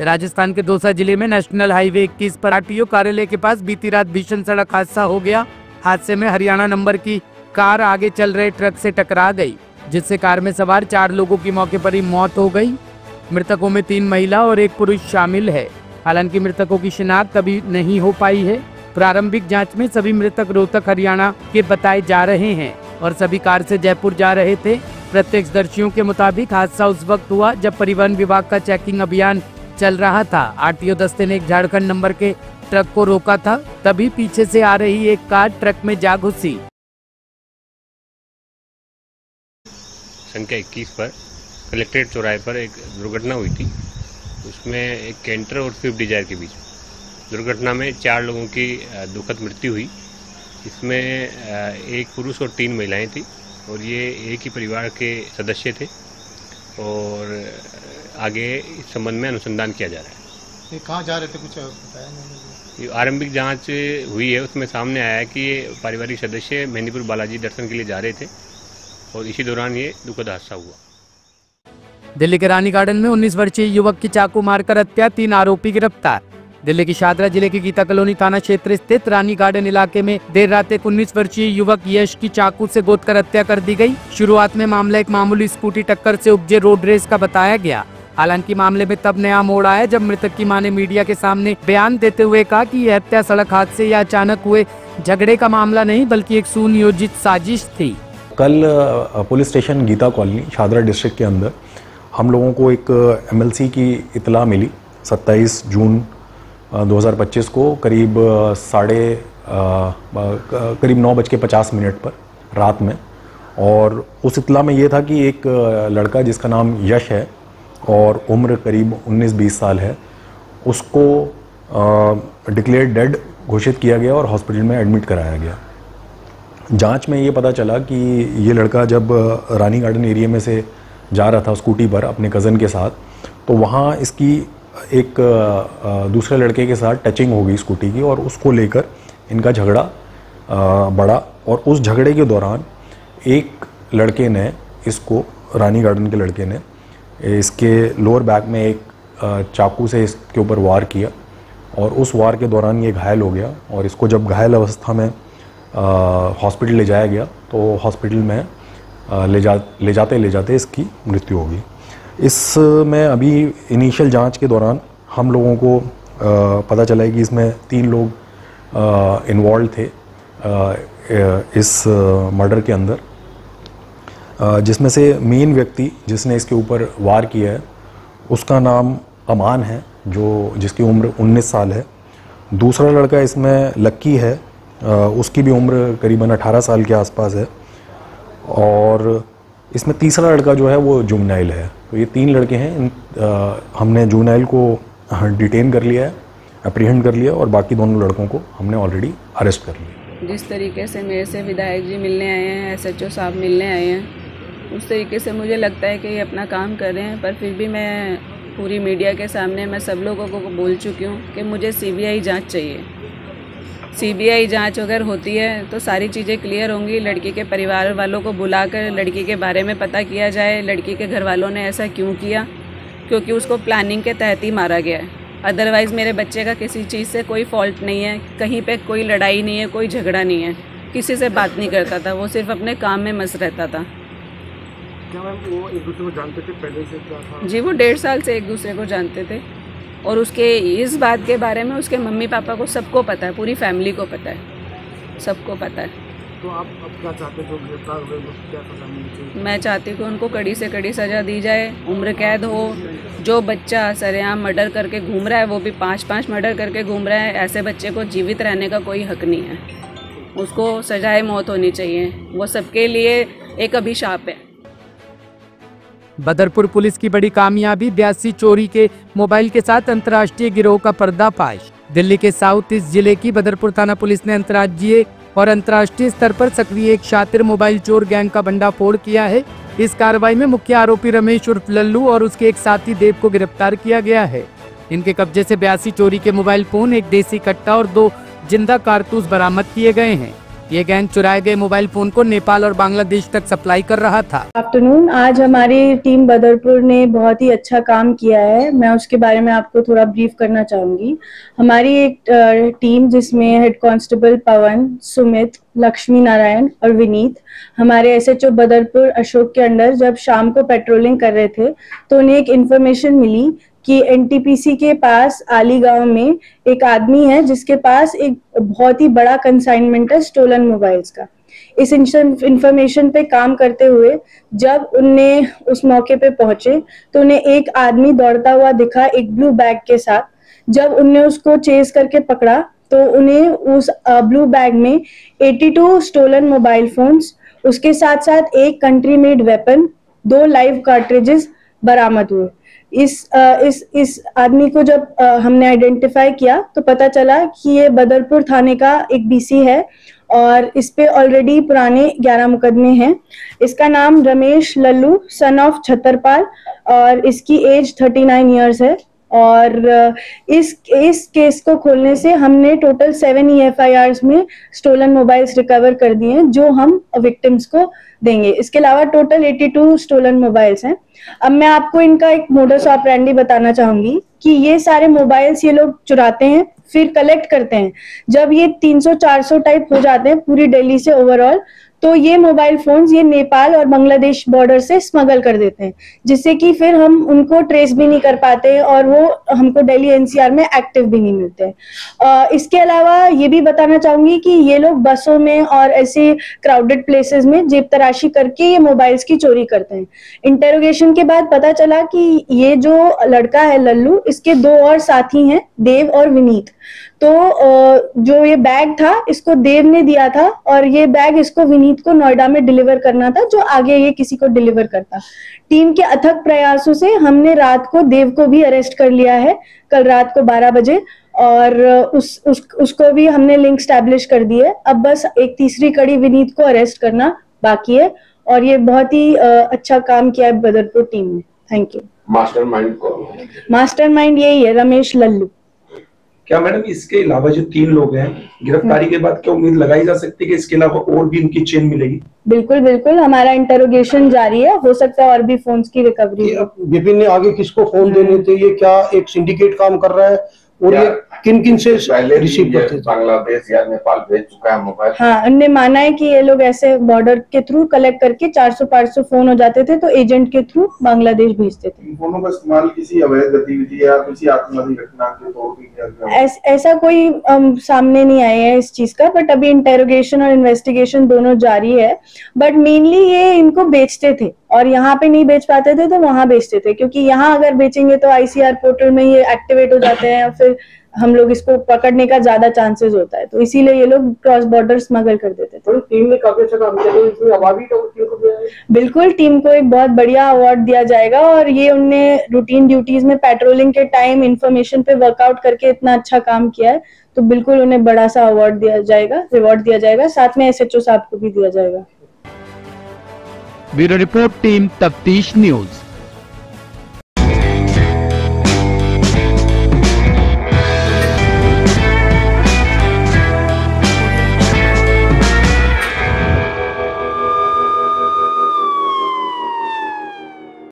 राजस्थान के दौसा जिले में नेशनल हाईवे 21 पर आरटीओ कार्यालय के पास बीती रात भीषण सड़क हादसा हो गया। हादसे में हरियाणा नंबर की कार आगे चल रहे ट्रक से टकरा गई, जिससे कार में सवार 4 लोगों की मौके पर ही मौत हो गई। मृतकों में 3 महिला और 1 पुरुष शामिल है। हालांकि मृतकों की शिनाख्त अभी नहीं हो पाई है। प्रारंभिक जांच में सभी मृतक रोहतक हरियाणा के बताए जा रहे हैं और सभी कार से जयपुर जा रहे थे। प्रत्यक्षदर्शियों के मुताबिक हादसा उस वक्त हुआ जब परिवहन विभाग का चेकिंग अभियान चल रहा था। आरटीओ दस्ते ने एक झारखंड नंबर के ट्रक को रोका था, तभी पीछे से आ रही एक कार ट्रक में जा घुसी। संख्या 21 पर कलेक्ट्रेट चौराहे पर एक दुर्घटना हुई थी। उसमें एक कैंटर और स्विफ्ट डिजायर के बीच दुर्घटना में 4 लोगों की दुखद मृत्यु हुई। इसमें एक पुरुष और 3 महिलाएं थी और ये एक ही परिवार के सदस्य थे और आगे इस संबंध में अनुसंधान किया जा रहा है। ये कहाँ जा रहे थे, कुछ बताया नहीं? आरंभिक जांच हुई है, उसमें सामने आया है कि ये पारिवारिक सदस्य मेहंदीपुर बालाजी दर्शन के लिए जा रहे थे और इसी दौरान ये दुखद हादसा हुआ। दिल्ली के रानी गार्डन में 19 वर्षीय युवक की चाकू मारकर हत्या, 3 आरोपी गिरफ्तार। दिल्ली की शादरा जिले के गीता कॉलोनी थाना क्षेत्र स्थित रानी गार्डन इलाके में देर रात एक 19 वर्षीय युवक यश की चाकू से गोदकर हत्या कर दी गई। शुरुआत में मामला एक मामूली स्कूटी टक्कर से उपजे रोड रेस का बताया गया। हालांकि मामले में तब नया मोड़ आया जब मृतक की मां ने मीडिया के सामने बयान देते हुए कहा कि यह हत्या सड़क हादसे या अचानक हुए झगड़े का मामला नहीं बल्कि एक सुनियोजित साजिश थी। कल police station Geeta colony Shahdara district के अंदर हम लोगों को एक एमएलसी की इतला मिली 27 जून 2025 को करीब 9:50 पर रात में। और उस इतला में ये था कि एक लड़का जिसका नाम यश है और उम्र करीब 19-20 साल है, उसको डिक्लेयर डेड घोषित किया गया और हॉस्पिटल में एडमिट कराया गया। जांच में ये पता चला कि ये लड़का जब रानी गार्डन एरिया में से जा रहा था स्कूटी पर अपने कज़न के साथ, तो वहाँ इसकी एक दूसरे लड़के के साथ टचिंग हो गई स्कूटी की और उसको लेकर इनका झगड़ा बढ़ा। और उस झगड़े के दौरान एक लड़के ने इसको, रानी गार्डन के लड़के ने इसके लोअर बैक में एक चाकू से इसके ऊपर वार किया और उस वार के दौरान ये घायल हो गया। और इसको जब घायल अवस्था में हॉस्पिटल ले जाया गया तो हॉस्पिटल में ले जाते इसकी मृत्यु हो गई। इसमें अभी इनिशियल जांच के दौरान हम लोगों को पता चला है कि इसमें 3 लोग इन्वॉल्व थे इस मर्डर के अंदर, जिसमें से मेन व्यक्ति जिसने इसके ऊपर वार किया है उसका नाम अमान है, जिसकी उम्र 19 साल है। दूसरा लड़का इसमें लक्की है, उसकी भी उम्र करीबन 18 साल के आसपास है। और इसमें तीसरा लड़का जो है वो जुवेनाइल है। तो ये 3 लड़के हैं। हमने जुवेनाइल को डिटेन कर लिया है, अप्रीहेंड कर लिया और बाकी दोनों लड़कों को हमने ऑलरेडी अरेस्ट कर लिया। जिस तरीके से मेरे से विधायक जी मिलने आए हैं, SHO साहब मिलने आए हैं, उस तरीके से मुझे लगता है कि ये अपना काम कर रहे हैं। पर फिर भी मैं पूरी मीडिया के सामने मैं सब लोगों को बोल चुकी हूँ कि मुझे CBI जांच चाहिए। CBI जांच अगर होती है तो सारी चीज़ें क्लियर होंगी। लड़की के परिवार वालों को बुलाकर लड़की के बारे में पता किया जाए, लड़की के घर वालों ने ऐसा क्यों किया, क्योंकि उसको प्लानिंग के तहत ही मारा गया है। अदरवाइज़ मेरे बच्चे का किसी चीज़ से कोई फॉल्ट नहीं है, कहीं पे कोई लड़ाई नहीं है, कोई झगड़ा नहीं है, किसी से बात नहीं करता था, वो सिर्फ अपने काम में मस्त रहता था। क्या मैम वो एक दूसरे को जानते थे पहले से? क्या था? जी, वो 1.5 साल से एक दूसरे को जानते थे और उसके इस बात के बारे में उसके मम्मी पापा को सबको पता है, पूरी फैमिली को पता है, सबको पता है। तो आप अब क्या चाहते हो? जो गिरफ्तार हुए क्या सजा मिलनी चाहिए? मैं चाहती हूँ कि उनको कड़ी से कड़ी सज़ा दी जाए, उम्र कैद हो। जो बच्चा सरेआम मर्डर करके घूम रहा है, वो भी 5-5 मर्डर करके घूम रहा है, ऐसे बच्चे को जीवित रहने का कोई हक नहीं है। उसको सजाए मौत होनी चाहिए, वो सबके लिए एक अभिशाप है। बदरपुर पुलिस की बड़ी कामयाबी, 82 चोरी के मोबाइल के साथ अंतर्राष्ट्रीय गिरोह का पर्दाफाश। दिल्ली के साउथ ईस्ट जिले की बदरपुर थाना पुलिस ने अंतर्राज्यीय और अंतर्राष्ट्रीय स्तर पर सक्रिय एक शातिर मोबाइल चोर गैंग का भंडाफोड़ किया है। इस कार्रवाई में मुख्य आरोपी रमेश उर्फ लल्लू और उसके एक साथी देव को गिरफ्तार किया गया है। इनके कब्जे से 82 चोरी के मोबाइल फोन, एक देसी कट्टा और 2 जिंदा कारतूस बरामद किए गए हैं। ये गैंग चुराए गए मोबाइल फोन को नेपाल और बांग्लादेश तक सप्लाई कर रहा था। आफ्टरनून, आज हमारी टीम बदरपुर ने बहुत ही अच्छा काम किया है। मैं उसके बारे में आपको थोड़ा ब्रीफ करना चाहूंगी। हमारी एक टीम जिसमें हेड कांस्टेबल पवन, सुमित, लक्ष्मी नारायण और विनीत हमारे SHO बदरपुर अशोक के अंडर जब शाम को पेट्रोलिंग कर रहे थे तो उन्हें एक इन्फॉर्मेशन मिली कि NTPC के पास आली गांव में एक आदमी है जिसके पास एक बहुत ही बड़ा कंसाइनमेंट है स्टोलन मोबाइल्स का। इस इंफॉर्मेशन पे काम करते हुए जब उनने उस मौके पे पहुंचे तो उन्हें एक आदमी दौड़ता हुआ दिखा एक ब्लू बैग के साथ। जब उनने उसको चेज करके पकड़ा तो उन्हें उस ब्लू बैग में 82 स्टोलन मोबाइल फोन्स, उसके साथ साथ एक country made weapon, 2 live cartridges बरामद हुए। इस आदमी को जब हमने आइडेंटिफाई किया तो पता चला कि ये बदरपुर थाने का एक BC है और इस पे ऑलरेडी पुराने 11 मुकदमे हैं। इसका नाम रमेश लल्लू सन ऑफ छतरपाल और इसकी एज 39 इयर्स है। और इस केस को खोलने से हमने टोटल 7 EFIRs में स्टोलन मोबाइल्स रिकवर कर दिए हैं जो हम विक्टिम्स को देंगे। इसके अलावा टोटल 82 स्टोलन मोबाइल्स हैं। अब मैं आपको इनका एक मोडस ऑपरेंडी बताना चाहूंगी कि ये सारे मोबाइल्स ये लोग चुराते हैं फिर कलेक्ट करते हैं। जब ये 300-400 टाइप हो जाते हैं पूरी दिल्ली से ओवरऑल, तो ये मोबाइल फोन्स ये नेपाल और बांग्लादेश बॉर्डर से स्मगल कर देते हैं, जिससे कि फिर हम उनको ट्रेस भी नहीं कर पाते और वो हमको दिल्ली NCR में एक्टिव भी नहीं मिलते। इसके अलावा ये भी बताना चाहूंगी कि ये लोग बसों में और ऐसे क्राउडेड प्लेसेस में जेब तराशी करके ये मोबाइल्स की चोरी करते हैं। इंटेरोगेशन के बाद पता चला कि ये जो लड़का है लल्लू, इसके 2 और साथी हैं, देव और विनीत। तो जो ये बैग था इसको देव ने दिया था और ये बैग इसको विनीत को नोएडा में डिलीवर करना था, जो आगे ये किसी को डिलीवर करता। टीम के अथक प्रयासों से हमने रात को देव को भी अरेस्ट कर लिया है, कल रात को 12 बजे, और उसको भी हमने लिंक स्टैब्लिश कर दी है। अब बस एक तीसरी कड़ी विनीत को अरेस्ट करना बाकी है और ये बहुत ही अच्छा काम किया है बदरपुर टीम ने। Thank you. मास्टरमाइंड यही है, रमेश लल्लू। क्या मैडम इसके अलावा जो 3 लोग हैं गिरफ्तारी के बाद क्या उम्मीद लगाई जा सकती है कि इसके अलावा और भी इनकी चेन मिलेगी? बिल्कुल बिल्कुल, हमारा इंटरोगेशन जारी है, हो सकता है और भी फोन्स की रिकवरी। विपिन ने आगे किसको फोन देने थे, ये क्या एक सिंडिकेट काम कर रहा है और ये किन किन से रिसीव करते थे? बांग्लादेश या नेपाल भेज चुका है मोबाइल। हाँ, उनने माना है कि ये लोग ऐसे बॉर्डर के थ्रू कलेक्ट करके 400-500 फोन हो जाते थे तो एजेंट के थ्रू बांग्लादेश भेजते थे। इन फोनों का इस्तेमाल किसी अवैध गतिविधि या किसी आतंकवादी घटना के तौर पर किया गया? ऐसा कोई सामने नहीं आया है इस चीज का, बट अभी इंटेरोगेशन और इन्वेस्टिगेशन दोनों जारी है। बट मेनली ये इनको बेचते थे और यहाँ पे नहीं बेच पाते थे तो वहां बेचते थे, क्योंकि यहाँ अगर बेचेंगे तो ICR पोर्टल में ये एक्टिवेट हो जाते हैं और फिर हम लोग इसको पकड़ने का ज्यादा चांसेस होता है, तो इसीलिए ये लोग क्रॉस बॉर्डर स्मगल कर देते थे। टीम ने काफी अच्छा काम किया, इसमें अवार्ड भी टीम को दिया है? बिल्कुल, टीम को एक बहुत बढ़िया अवार्ड दिया जाएगा और ये उनने रूटीन ड्यूटीज में पेट्रोलिंग के टाइम इंफॉर्मेशन पे वर्कआउट करके इतना अच्छा काम किया है, तो बिल्कुल उन्हें बड़ा सा अवार्ड दिया जाएगा, रिवॉर्ड दिया जाएगा, साथ में SHO साहब को भी दिया जाएगा। ब्यूरो रिपोर्ट, टीम तफ्तीश न्यूज।